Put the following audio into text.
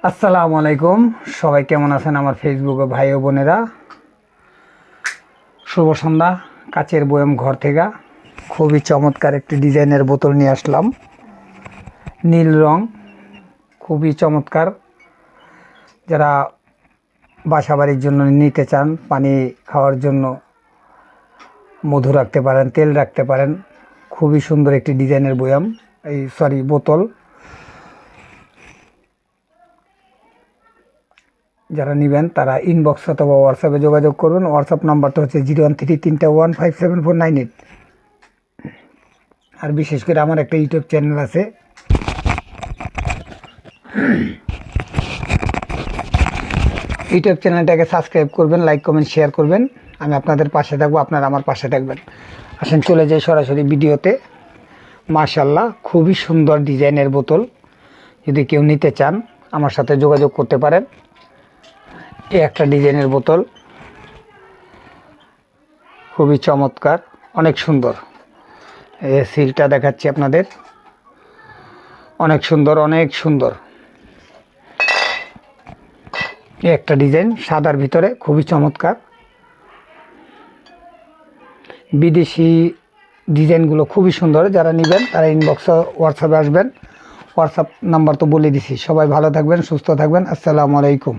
আসসালামু আলাইকুম। সবাই কেমন আছেন আমার ফেসবুকে ভাই ও বোনেরা? শুভ সন্ধ্যা। কাচের বয়ম ঘর থেকে খুবই চমৎকার একটি ডিজাইনের বোতল নিয়ে আসলাম। নীল রং, খুবই চমৎকার। যারা বাসাবাড়ির জন্য নিতে চান, পানি খাওয়ার জন্য মধু রাখতে পারেন, তেল রাখতে পারেন। খুবই সুন্দর একটি ডিজাইনের বয়াম, বোতল। যারা নেবেন তারা ইনবক্স অথবা হোয়াটসঅ্যাপে যোগাযোগ করবেন। হোয়াটসঅ্যাপ নাম্বারটা হচ্ছে 01331157498। আর বিশেষ করে আমার একটা ইউটিউব চ্যানেল আছে, ইউটিউব চ্যানেলটাকে সাবস্ক্রাইব করবেন, লাইক কমেন্ট শেয়ার করবেন। আমি আপনাদের পাশে থাকবো, আপনারা আমার পাশে থাকবেন। আসেন চলে যাই সরাসরি ভিডিওতে। মাশাআল্লাহ, খুবই সুন্দর ডিজাইনের বোতল। যদি কেউ নিতে চান আমার সাথে যোগাযোগ করতে পারেন। এই একটা ডিজাইনের বোতল, খুবই চমৎকার, অনেক সুন্দর। এই সিলটা দেখাচ্ছি আপনাদের, অনেক সুন্দর, অনেক সুন্দর। এই একটা ডিজাইন সাদার ভিতরে, খুবই চমৎকার। বিদেশি ডিজাইনগুলো খুবই সুন্দর। যারা নেবেন তারা ইনবক্সে হোয়াটসঅ্যাপে আসবেন। হোয়াটসঅ্যাপ নাম্বার তো বলে দিছি। সবাই ভালো থাকবেন, সুস্থ থাকবেন। আসসালামু আলাইকুম।